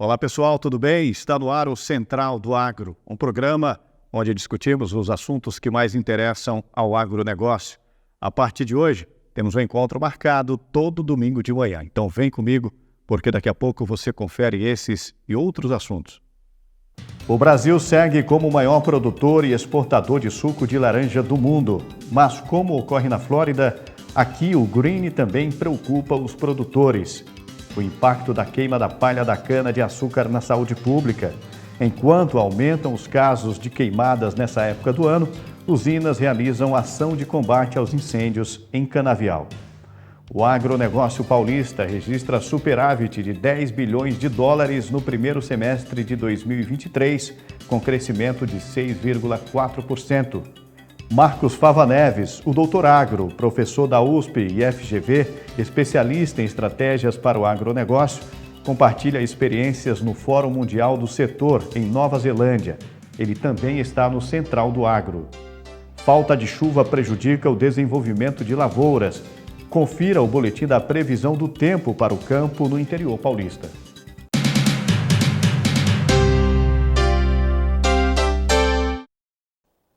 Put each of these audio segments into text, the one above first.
Olá pessoal, tudo bem? Está no ar o Central do Agro, um programa onde discutimos os assuntos que mais interessam ao agronegócio. A partir de hoje, temos um encontro marcado todo domingo de manhã. Então vem comigo, porque daqui a pouco você confere esses e outros assuntos. O Brasil segue como o maior produtor e exportador de suco de laranja do mundo. Mas como ocorre na Flórida, aqui o green também preocupa os produtores. O impacto da queima da palha da cana-de-açúcar na saúde pública. Enquanto aumentam os casos de queimadas nessa época do ano, usinas realizam ação de combate aos incêndios em canavial. O agronegócio paulista registra superávit de 10 bilhões de dólares no primeiro semestre de 2023, com crescimento de 6,4%. Marcos Fava Neves, o doutor agro, professor da USP e FGV, especialista em estratégias para o agronegócio, compartilha experiências no Fórum Mundial do Setor, em Nova Zelândia. Ele também está no Central do Agro. Falta de chuva prejudica o desenvolvimento de lavouras. Confira o boletim da previsão do tempo para o campo no interior paulista.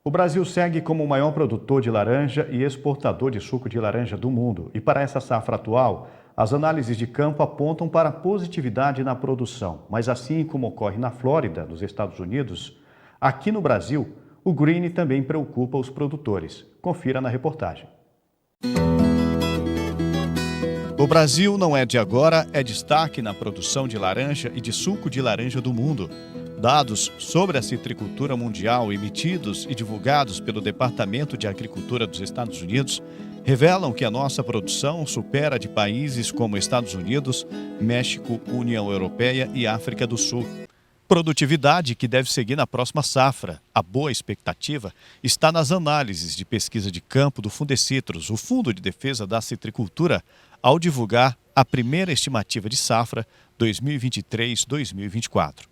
O Brasil segue como o maior produtor de laranja e exportador de suco de laranja do mundo. E para essa safra atual, as análises de campo apontam para a positividade na produção. Mas assim como ocorre na Flórida, nos Estados Unidos, aqui no Brasil, o green também preocupa os produtores. Confira na reportagem. O Brasil não é de agora, é destaque na produção de laranja e de suco de laranja do mundo. Dados sobre a citricultura mundial emitidos e divulgados pelo Departamento de Agricultura dos Estados Unidos revelam que a nossa produção supera a de países como Estados Unidos, México, União Europeia e África do Sul. Produtividade que deve seguir na próxima safra. A boa expectativa está nas análises de pesquisa de campo do Fundecitrus, o Fundo de Defesa da Citricultura, ao divulgar a primeira estimativa de safra 2023-2024.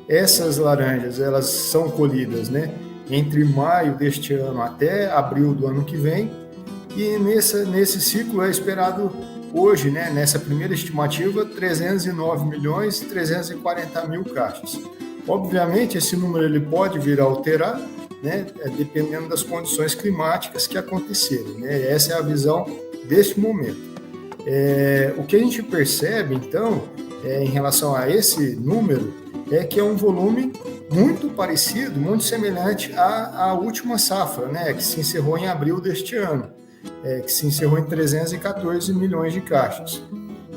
Essas laranjas, elas são colhidas, entre maio deste ano até abril do ano que vem, e nesse ciclo é esperado hoje, nessa primeira estimativa, 309 milhões e 340 mil caixas. Obviamente, esse número ele pode vir a alterar, dependendo das condições climáticas que acontecerem. Essa é a visão deste momento. O que a gente percebe, então, em relação a esse número, é que é um volume muito parecido, muito semelhante à última safra, que se encerrou em abril deste ano, que se encerrou em 314 milhões de caixas.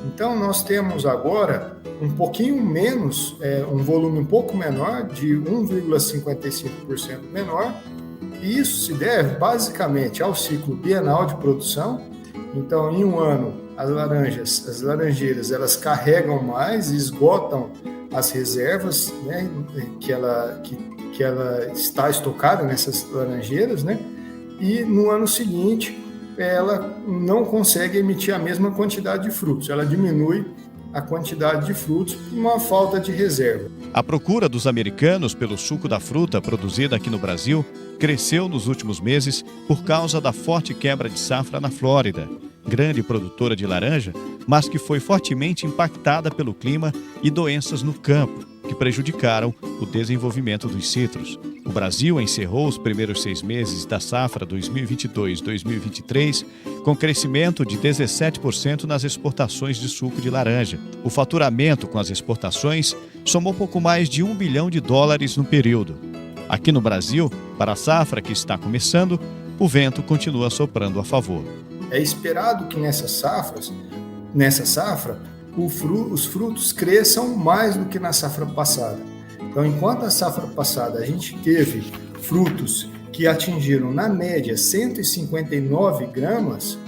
Então, nós temos agora um pouquinho menos, um volume um pouco menor, de 1,55% menor, e isso se deve basicamente ao ciclo bienal de produção. Então, em um ano, as laranjeiras, elas carregam mais e esgotam as reservas, que ela está estocada nessas laranjeiras, e no ano seguinte ela não consegue emitir a mesma quantidade de frutos, ela diminui a quantidade de frutos por uma falta de reserva. A procura dos americanos pelo suco da fruta produzida aqui no Brasil cresceu nos últimos meses por causa da forte quebra de safra na Flórida, grande produtora de laranja, mas que foi fortemente impactada pelo clima e doenças no campo, que prejudicaram o desenvolvimento dos citros. O Brasil encerrou os primeiros 6 meses da safra 2022-2023 com crescimento de 17% nas exportações de suco de laranja. O faturamento com as exportações somou pouco mais de $1 bilhão no período. Aqui no Brasil, para a safra que está começando, o vento continua soprando a favor. É esperado que nessa safra, os frutos cresçam mais do que na safra passada. Então, enquanto a safra passada a gente teve frutos que atingiram, na média, 159 gramas,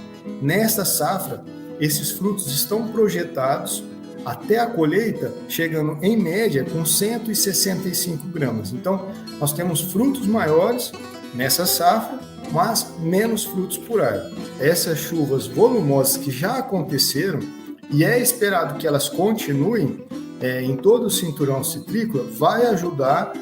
nesta safra, esses frutos estão projetados até a colheita, chegando em média com 165 gramas. Então, nós temos frutos maiores nessa safra, mas menos frutos por ar. Essas chuvas volumosas que já aconteceram, e é esperado que elas continuem em todo o cinturão citrícola, vai ajudar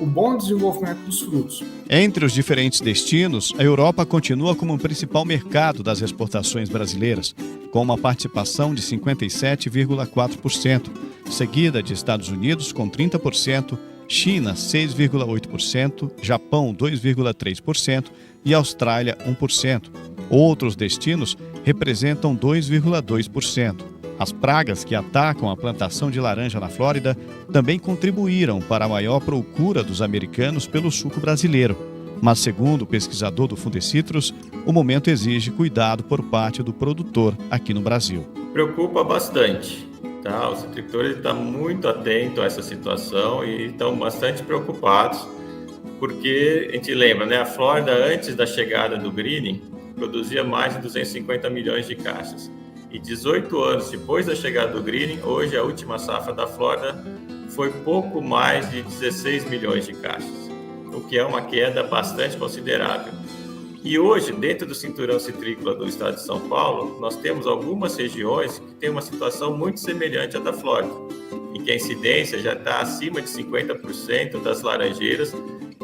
o bom desenvolvimento dos frutos. Entre os diferentes destinos, a Europa continua como o principal mercado das exportações brasileiras. com uma participação de 57,4%, seguida de Estados Unidos com 30%, China 6,8%, Japão 2,3% e Austrália 1%. Outros destinos representam 2,2%. As pragas que atacam a plantação de laranja na Flórida também contribuíram para a maior procura dos americanos pelo suco brasileiro. Mas, segundo o pesquisador do Fundecitrus, o momento exige cuidado por parte do produtor aqui no Brasil. Preocupa bastante. Tá? Os citricultores estão muito atentos a essa situação e estão bastante preocupados, porque a gente lembra, né? A Flórida, antes da chegada do greening, produzia mais de 250 milhões de caixas. E 18 anos depois da chegada do greening, hoje a última safra da Flórida foi pouco mais de 16 milhões de caixas, o que é uma queda bastante considerável. E hoje, dentro do cinturão citrícola do estado de São Paulo, nós temos algumas regiões que têm uma situação muito semelhante à da Flórida, em que a incidência já está acima de 50% das laranjeiras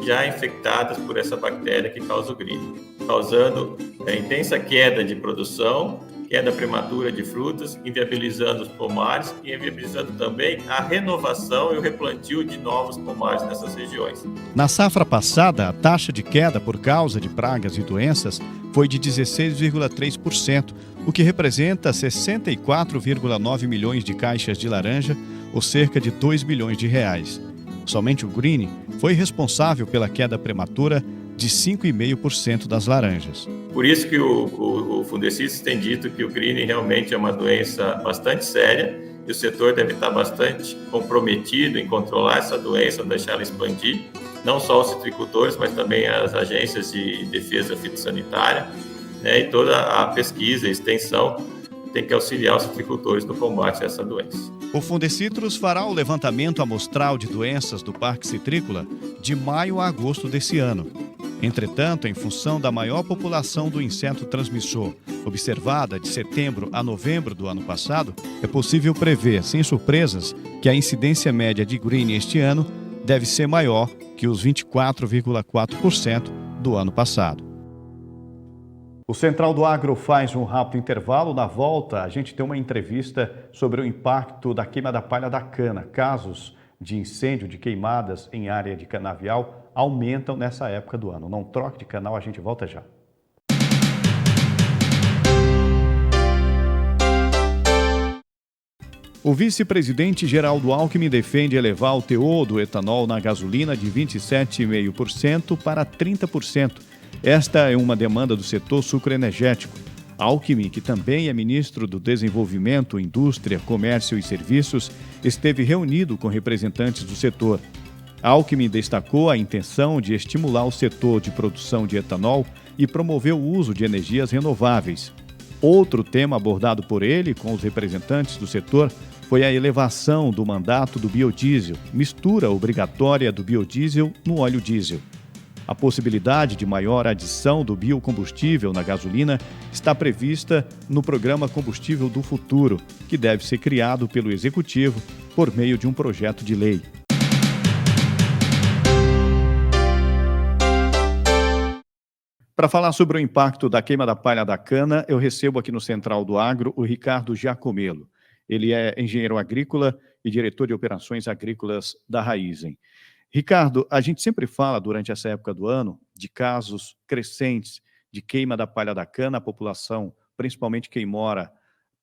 já infectadas por essa bactéria que causa o greening, causando intensa queda de produção, queda prematura de frutas, inviabilizando os pomares e inviabilizando também a renovação e o replantio de novos pomares nessas regiões. Na safra passada, a taxa de queda por causa de pragas e doenças foi de 16,3%, o que representa 64,9 milhões de caixas de laranja, ou cerca de 2 bilhões de reais. Somente o greening foi responsável pela queda prematura de 5,5% das laranjas. Por isso que o Fundecitrus tem dito que o greening realmente é uma doença bastante séria e o setor deve estar bastante comprometido em controlar essa doença, deixar ela expandir, não só os citricultores, mas também as agências de defesa fitossanitária, né, e toda a pesquisa e extensão tem que auxiliar os citricultores no combate a essa doença. O Fundecitrus fará o levantamento amostral de doenças do Parque Citrícola de maio a agosto desse ano. Entretanto, em função da maior população do inseto transmissor observada de setembro a novembro do ano passado, é possível prever, sem surpresas, que a incidência média de greening este ano deve ser maior que os 24,4% do ano passado. O Central do Agro faz um rápido intervalo. Na volta, a gente tem uma entrevista sobre o impacto da queima da palha da cana. Casos de incêndio, de queimadas em área de canavial aumentam nessa época do ano. Não troque de canal, a gente volta já. O vice-presidente Geraldo Alckmin defende elevar o teor do etanol na gasolina de 27,5% para 30%. Esta é uma demanda do setor sucroenergético. Alckmin, que também é ministro do Desenvolvimento, Indústria, Comércio e Serviços, esteve reunido com representantes do setor. Alckmin destacou a intenção de estimular o setor de produção de etanol e promover o uso de energias renováveis. Outro tema abordado por ele com os representantes do setor foi a elevação do mandato do biodiesel, mistura obrigatória do biodiesel no óleo diesel. A possibilidade de maior adição do biocombustível na gasolina está prevista no Programa Combustível do Futuro, que deve ser criado pelo Executivo por meio de um projeto de lei. Para falar sobre o impacto da queima da palha da cana, eu recebo aqui no Central do Agro o Ricardo Giacomelo. Ele é engenheiro agrícola e diretor de operações agrícolas da Raízen. Ricardo, a gente sempre fala durante essa época do ano de casos crescentes de queima da palha da cana. A população, principalmente quem mora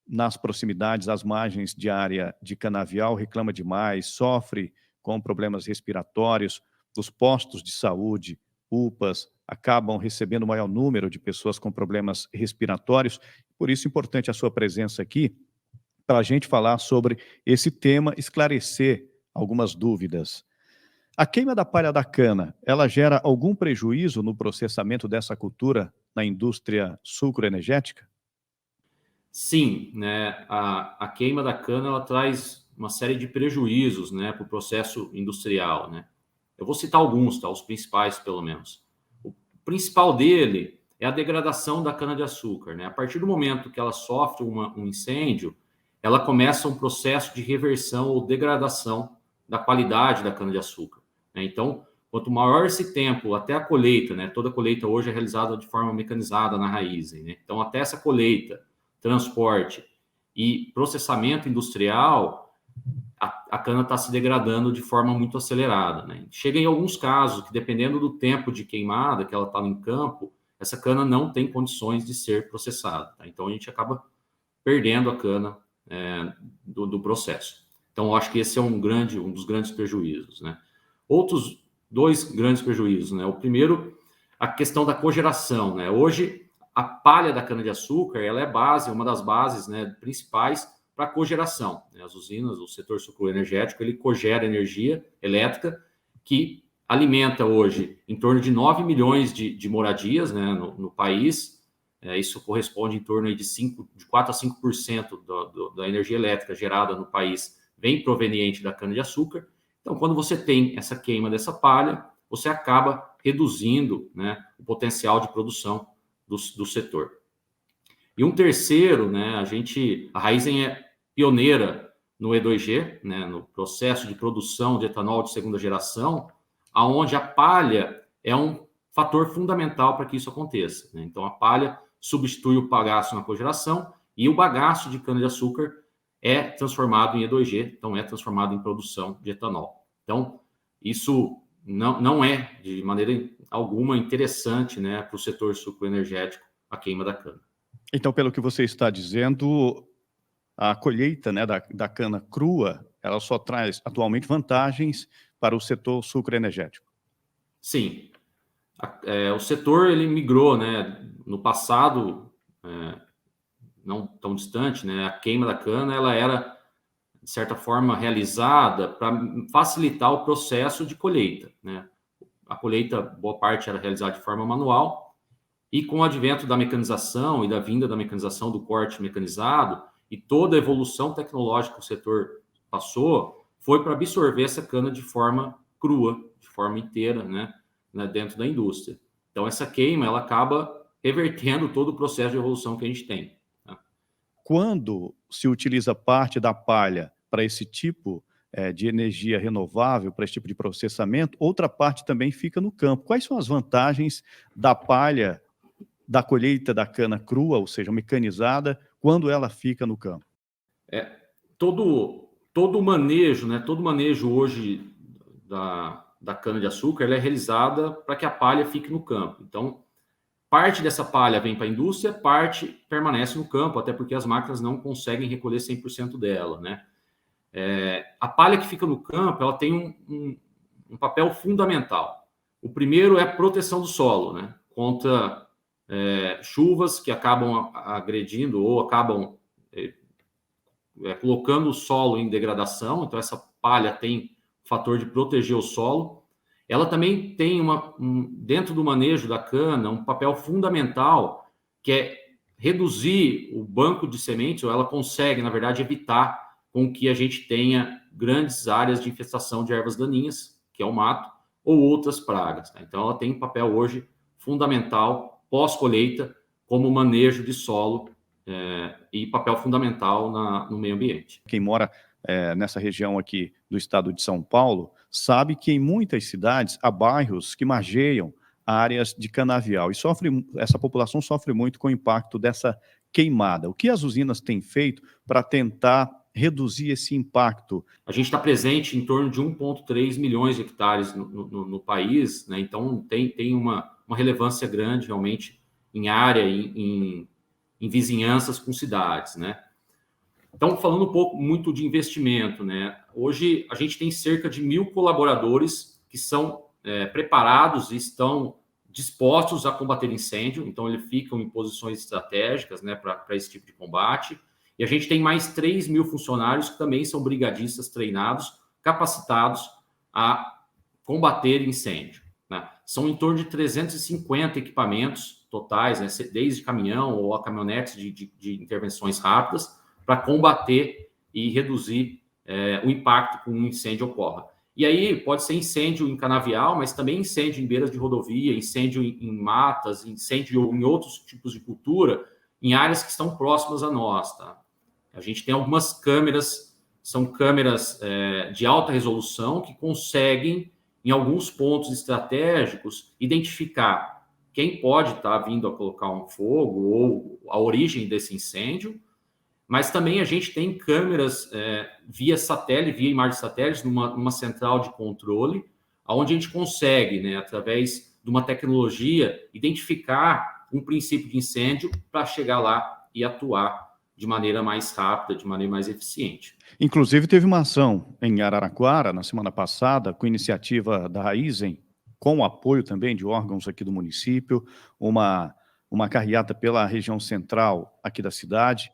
nas proximidades, às margens de área de canavial, reclama demais, sofre com problemas respiratórios. Os postos de saúde, UPAs, acabam recebendo o maior número de pessoas com problemas respiratórios. Por isso é importante a sua presença aqui para a gente falar sobre esse tema, esclarecer algumas dúvidas. A queima da palha da cana, ela gera algum prejuízo no processamento dessa cultura na indústria sucroenergética? Sim, né? A queima da cana ela traz uma série de prejuízos, né, para o processo industrial, né? Eu vou citar alguns, tá? Os principais, pelo menos. O principal dele é a degradação da cana-de-açúcar, né? A partir do momento que ela sofre um incêndio, ela começa um processo de reversão ou degradação da qualidade da cana-de-açúcar, né? Então, quanto maior esse tempo até a colheita, né? Toda a colheita hoje é realizada de forma mecanizada na Raízen, né? Então, até essa colheita, transporte e processamento industrial, a cana está se degradando de forma muito acelerada, né? Chega em alguns casos que, dependendo do tempo de queimada que ela está em campo, essa cana não tem condições de ser processada, tá? Então, a gente acaba perdendo a cana do processo. Então, eu acho que esse é um dos grandes prejuízos, né? Outros 2 grandes prejuízos, né? O primeiro, a questão da cogeração, né? Hoje, a palha da cana-de-açúcar, ela é uma das bases, né, principais para a cogeração, né? As usinas, o setor sucroenergético, ele cogera energia elétrica que alimenta hoje em torno de 9 milhões de moradias, né, no país. Isso corresponde em torno de 4 a 5% da energia elétrica gerada no país vem proveniente da cana-de-açúcar. Então, quando você tem essa queima dessa palha, você acaba reduzindo, né, o potencial de produção do setor. E um terceiro, né, a Raízen é pioneira no E2G, né, no processo de produção de etanol de segunda geração, aonde a palha é um fator fundamental para que isso aconteça, né? Então, a palha substitui o bagaço na cogeração e o bagaço de cana-de-açúcar é transformado em E2G, então é transformado em produção de etanol. Então, isso não é, de maneira alguma, interessante, né, para o setor sucroenergético, a queima da cana. Então, pelo que você está dizendo, a colheita, né, da cana crua, ela só traz atualmente vantagens para o setor sucroenergético. Sim. O setor ele migrou, né, no passado, não tão distante, né, a queima da cana ela era, de certa forma, realizada para facilitar o processo de colheita, né? A colheita, boa parte, era realizada de forma manual, e com o advento da mecanização e da vinda da mecanização, do corte mecanizado, e toda a evolução tecnológica que o setor passou, foi para absorver essa cana de forma crua, de forma inteira, né, dentro da indústria. Então, essa queima, ela acaba revertendo todo o processo de evolução que a gente tem. Quando se utiliza parte da palha para esse tipo de energia renovável, para esse tipo de processamento, outra parte também fica no campo. Quais são as vantagens da palha, da colheita da cana crua, ou seja, mecanizada, quando ela fica no campo? Todo o manejo, né, todo manejo hoje da cana-de-açúcar, ela é realizada para que a palha fique no campo. Então, parte dessa palha vem para a indústria, parte permanece no campo, até porque as máquinas não conseguem recolher 100% dela, né? A palha que fica no campo, ela tem um papel fundamental. O primeiro é a proteção do solo, né, contra chuvas que acabam agredindo ou acabam colocando o solo em degradação. Então, essa palha tem o fator de proteger o solo. Ela também tem, dentro do manejo da cana, um papel fundamental, que é reduzir o banco de sementes, ou ela consegue, na verdade, evitar com que a gente tenha grandes áreas de infestação de ervas daninhas, que é o mato, ou outras pragas, tá? Então, ela tem um papel hoje fundamental, pós-colheita, como manejo de solo e papel fundamental no meio ambiente. Quem mora nessa região aqui do estado de São Paulo, sabe que em muitas cidades há bairros que margeiam áreas de canavial e essa população sofre muito com o impacto dessa queimada. O que as usinas têm feito para tentar reduzir esse impacto? A gente está presente em torno de 1,3 milhões de hectares no país, né? Então tem uma relevância grande realmente em área, em vizinhanças com cidades, né? Então, falando um pouco muito de investimento, né? Hoje a gente tem cerca de 1.000 colaboradores que são preparados e estão dispostos a combater incêndio. Então, eles ficam em posições estratégicas, né, para esse tipo de combate. E a gente tem mais 3.000 funcionários que também são brigadistas treinados, capacitados a combater incêndio, né? São em torno de 350 equipamentos totais, né, desde caminhão ou a caminhonetes de intervenções rápidas, para combater e reduzir o impacto que um incêndio ocorra. E aí pode ser incêndio em canavial, mas também incêndio em beiras de rodovia, incêndio em matas, incêndio em outros tipos de cultura, em áreas que estão próximas a nós, tá? A gente tem algumas câmeras, são câmeras de alta resolução que conseguem, em alguns pontos estratégicos, identificar quem pode estar vindo a colocar um fogo ou a origem desse incêndio, mas também a gente tem câmeras via satélite, via imagem de satélite, numa central de controle, onde a gente consegue, né, através de uma tecnologia, identificar um princípio de incêndio para chegar lá e atuar de maneira mais rápida, de maneira mais eficiente. Inclusive, teve uma ação em Araraquara, na semana passada, com iniciativa da Raizen, com o apoio também de órgãos aqui do município, uma carreata pela região central aqui da cidade.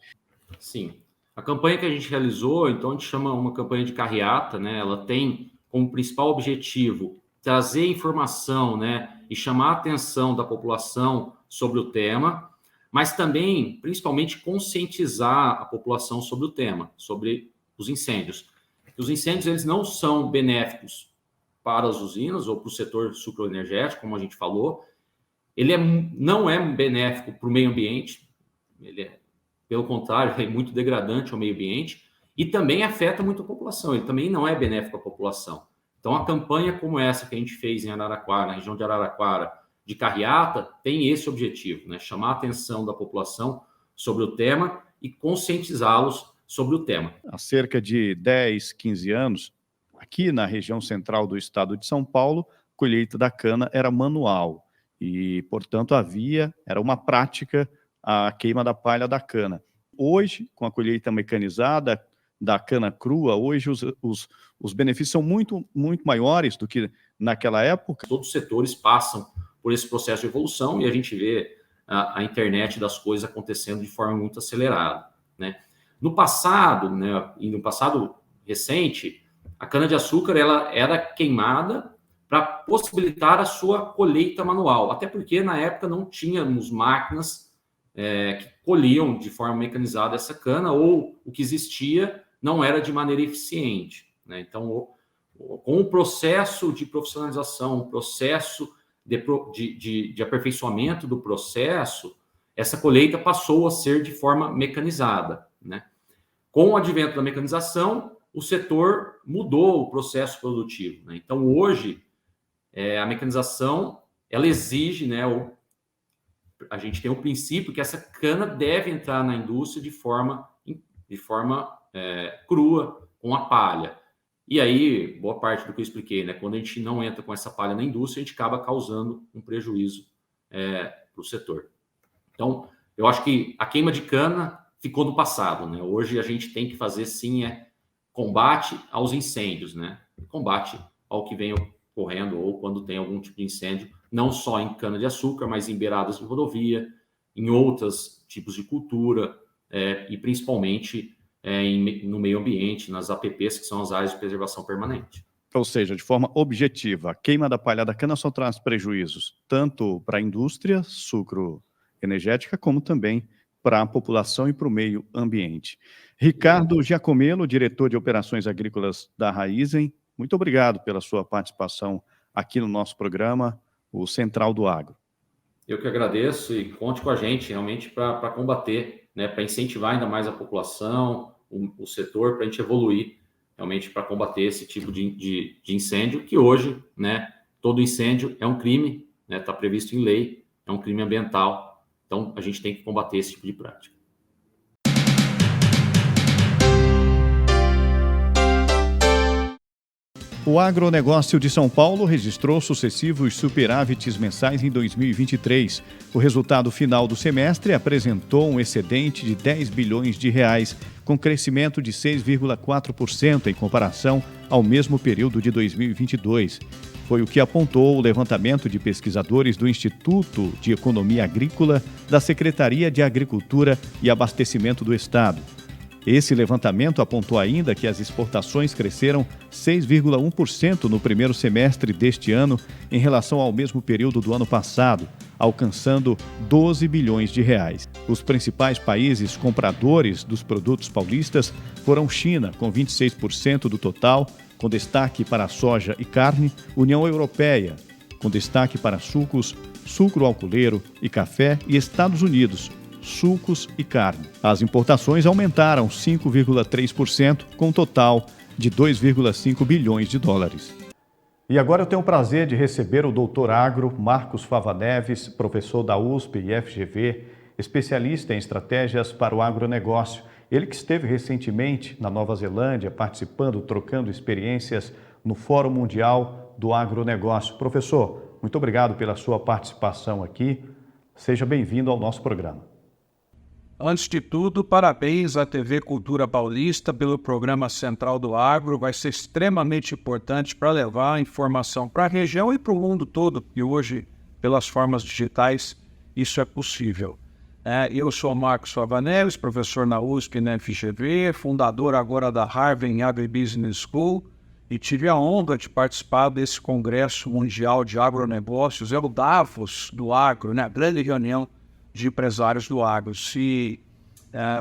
Sim. A campanha que a gente realizou, então, a gente chama uma campanha de carreata, né? Ela tem como principal objetivo trazer informação, né, e chamar a atenção da população sobre o tema, mas também, principalmente, conscientizar a população sobre o tema, sobre os incêndios. Os incêndios, eles não são benéficos para as usinas ou para o setor sucroenergético, como a gente falou. Ele não é benéfico para o meio ambiente, ele é, pelo contrário, é muito degradante ao meio ambiente e também afeta muito a população, ele também não é benéfico à população. Então, a campanha como essa que a gente fez em Araraquara, na região de Araraquara, de carreata, tem esse objetivo, né? Chamar a atenção da população sobre o tema e conscientizá-los sobre o tema. Há cerca de 10, 15 anos, aqui na região central do estado de São Paulo, a colheita da cana era manual e, portanto, era uma prática a queima da palha da cana. Hoje, com a colheita mecanizada da cana crua, hoje os benefícios são muito, muito maiores do que naquela época. Todos os setores passam por esse processo de evolução e a gente vê a internet das coisas acontecendo de forma muito acelerada, né? No passado, né, e no passado recente, a cana-de-açúcar ela era queimada para possibilitar a sua colheita manual, até porque na época não tínhamos máquinas que colhiam de forma mecanizada essa cana, ou o que existia não era de maneira eficiente, né? Então, com o processo de profissionalização, o processo de aperfeiçoamento do processo, essa colheita passou a ser de forma mecanizada, né? Com o advento da mecanização, o setor mudou o processo produtivo, né? Então, hoje, a mecanização, ela exige, né, a gente tem o princípio que essa cana deve entrar na indústria de forma crua, com a palha. E aí, boa parte do que eu expliquei, né? Quando a gente não entra com essa palha na indústria, a gente acaba causando um prejuízo para o setor. Então, eu acho que a queima de cana ficou no passado, né? Hoje a gente tem que fazer, sim, combate aos incêndios, né? Combate ao que vem ocorrendo ou quando tem algum tipo de incêndio, não só em cana-de-açúcar, mas em beiradas de rodovia, em outros tipos de cultura e principalmente no meio ambiente, nas APPs, que são as áreas de preservação permanente. Ou seja, de forma objetiva, a queima da palha da cana só traz prejuízos tanto para a indústria sucroenergética, como também para a população e para o meio ambiente. Ricardo Giacomelo, diretor de operações agrícolas da Raizen, muito obrigado pela sua participação aqui no nosso programa, o Central do Agro. Eu que agradeço e conte com a gente realmente para combater, né, para incentivar ainda mais a população, o setor, para a gente evoluir realmente para combater esse tipo de incêndio, que hoje, né, todo incêndio é um crime, né, está previsto em lei, é um crime ambiental, então a gente tem que combater esse tipo de prática. O agronegócio de São Paulo registrou sucessivos superávites mensais em 2023. O resultado final do semestre apresentou um excedente de 10 bilhões de reais, com crescimento de 6,4% em comparação ao mesmo período de 2022. Foi o que apontou o levantamento de pesquisadores do Instituto de Economia Agrícola da Secretaria de Agricultura e Abastecimento do Estado. Esse levantamento apontou ainda que as exportações cresceram 6,1% no primeiro semestre deste ano em relação ao mesmo período do ano passado, alcançando 12 bilhões de reais. Os principais países compradores dos produtos paulistas foram China, com 26% do total, com destaque para a soja e carne, União Europeia, com destaque para sucos, sucro alcooleiro e café, e Estados Unidos, sucos e carne. As importações aumentaram 5,3%, com um total de 2,5 bilhões de dólares. E agora eu tenho o prazer de receber o doutor agro Marcos Fava Neves, professor da USP e FGV, especialista em estratégias para o agronegócio. Ele que esteve recentemente na Nova Zelândia, participando, trocando experiências no Fórum Mundial do Agronegócio. Professor, muito obrigado pela sua participação aqui. Seja bem-vindo ao nosso programa. Antes de tudo, parabéns à TV Cultura Paulista pelo programa Central do Agro. Vai ser extremamente importante para levar a informação para a região e para o mundo todo, porque hoje, pelas formas digitais, isso é possível. Eu sou Marcos Fava Neves, professor na USP e na FGV, fundador agora da Harvard Agribusiness School, e tive a honra de participar desse Congresso Mundial de Agronegócios, o Davos do Agro, a grande reunião de empresários do agro.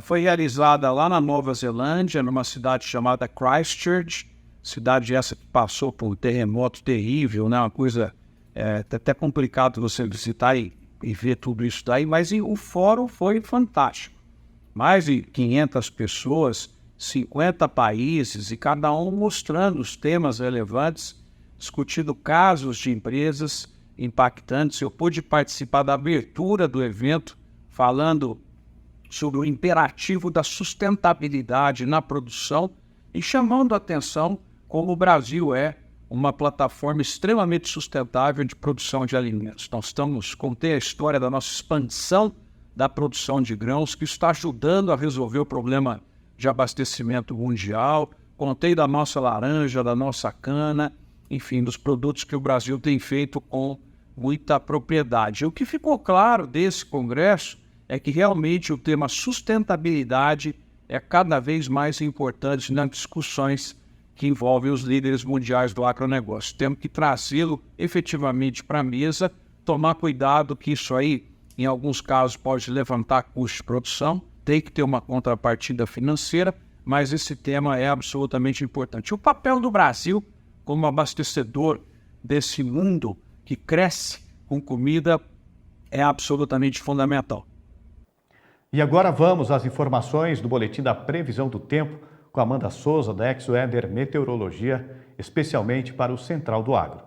Foi realizada lá na Nova Zelândia, numa cidade chamada Christchurch, cidade essa que passou por um terremoto terrível, uma coisa até complicado você visitar e ver tudo isso daí, mas o fórum foi fantástico. Mais de 500 pessoas, 50 países e cada um mostrando os temas relevantes, discutindo casos de empresas impactantes. Eu pude participar da abertura do evento, falando sobre o imperativo da sustentabilidade na produção e chamando a atenção como o Brasil é uma plataforma extremamente sustentável de produção de alimentos. Nós contei a história da nossa expansão da produção de grãos, que está ajudando a resolver o problema de abastecimento mundial, contei da nossa laranja, da nossa cana, enfim, dos produtos que o Brasil tem feito com muita propriedade. O que ficou claro desse congresso é que realmente o tema sustentabilidade é cada vez mais importante nas discussões que envolvem os líderes mundiais do agronegócio. Temos que trazê-lo efetivamente para a mesa, tomar cuidado que isso aí, em alguns casos, pode levantar custos de produção, tem que ter uma contrapartida financeira, mas esse tema é absolutamente importante. O papel do Brasil como abastecedor desse mundo que cresce com comida é absolutamente fundamental. E agora vamos às informações do Boletim da Previsão do Tempo com Amanda Souza, da ExoWeather Meteorologia, especialmente para o Central do Agro.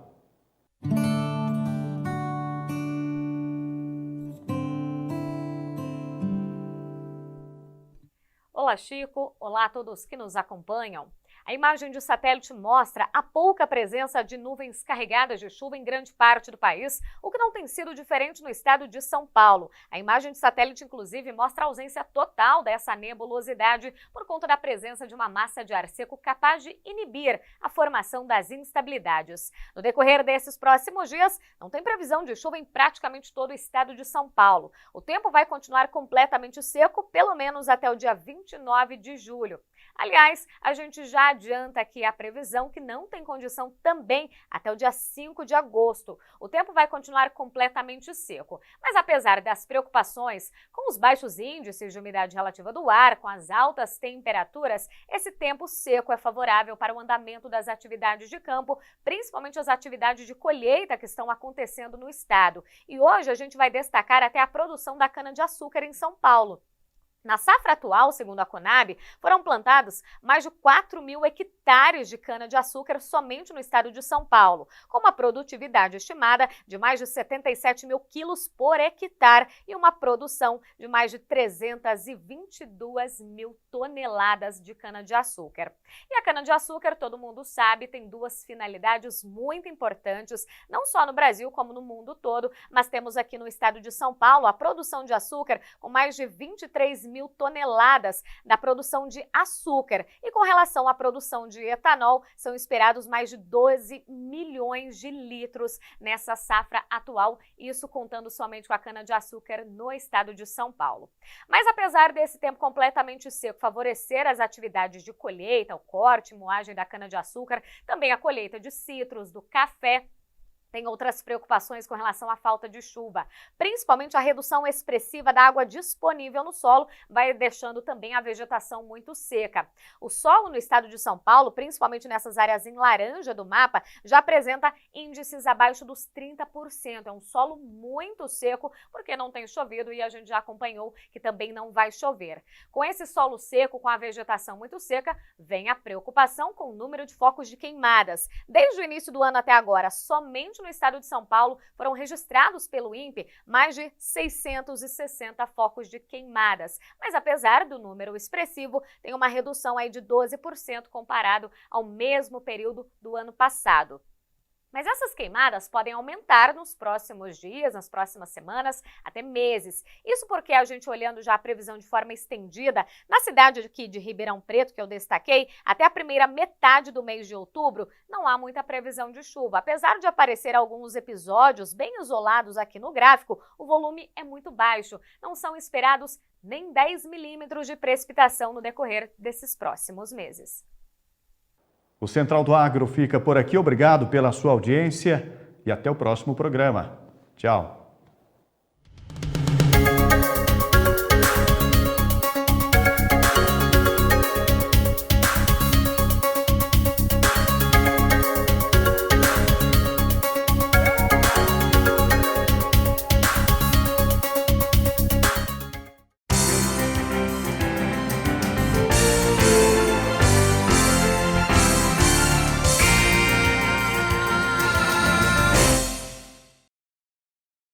Olá, Chico. Olá a todos que nos acompanham. A imagem de satélite mostra a pouca presença de nuvens carregadas de chuva em grande parte do país, o que não tem sido diferente no estado de São Paulo. A imagem de satélite, inclusive, mostra a ausência total dessa nebulosidade por conta da presença de uma massa de ar seco capaz de inibir a formação das instabilidades. No decorrer desses próximos dias, não tem previsão de chuva em praticamente todo o estado de São Paulo. O tempo vai continuar completamente seco, pelo menos até o dia 29 de julho. Aliás, a gente já adianta aqui a previsão que não tem condição também até o dia 5 de agosto. O tempo vai continuar completamente seco. Mas apesar das preocupações com os baixos índices de umidade relativa do ar, com as altas temperaturas, esse tempo seco é favorável para o andamento das atividades de campo, principalmente as atividades de colheita que estão acontecendo no estado. E hoje a gente vai destacar até a produção da cana-de-açúcar em São Paulo. Na safra atual, segundo a Conab, foram plantados mais de 4 mil hectares de cana-de-açúcar somente no estado de São Paulo, com uma produtividade estimada de mais de 77 mil quilos por hectare e uma produção de mais de 322 mil toneladas de cana-de-açúcar. E a cana-de-açúcar, todo mundo sabe, tem duas finalidades muito importantes, não só no Brasil como no mundo todo, mas temos aqui no estado de São Paulo a produção de açúcar com mais de 23 mil toneladas da produção de açúcar. E com relação à produção de etanol, são esperados mais de 12 milhões de litros nessa safra atual, isso contando somente com a cana-de-açúcar no estado de São Paulo. Mas apesar desse tempo completamente seco favorecer as atividades de colheita, o corte e moagem da cana-de-açúcar, também a colheita de citros, do café, Tem outras preocupações com relação à falta de chuva, principalmente a redução expressiva da água disponível no solo, vai deixando também a vegetação muito seca. O solo no estado de São Paulo, principalmente nessas áreas em laranja do mapa, já apresenta índices abaixo dos 30%. É um solo muito seco, porque não tem chovido e a gente já acompanhou que também não vai chover. Com esse solo seco, com a vegetação muito seca, vem a preocupação com o número de focos de queimadas. Desde o início do ano até agora, somente no estado de São Paulo foram registrados pelo INPE mais de 660 focos de queimadas. Mas apesar do número expressivo, tem uma redução aí de 12% comparado ao mesmo período do ano passado. Mas essas queimadas podem aumentar nos próximos dias, nas próximas semanas, até meses. Isso porque a gente olhando já a previsão de forma estendida, na cidade aqui de Ribeirão Preto, que eu destaquei, até a primeira metade do mês de outubro, não há muita previsão de chuva. Apesar de aparecer alguns episódios bem isolados aqui no gráfico, o volume é muito baixo. Não são esperados nem 10 milímetros de precipitação no decorrer desses próximos meses. O Central do Agro fica por aqui. Obrigado pela sua audiência e até o próximo programa. Tchau.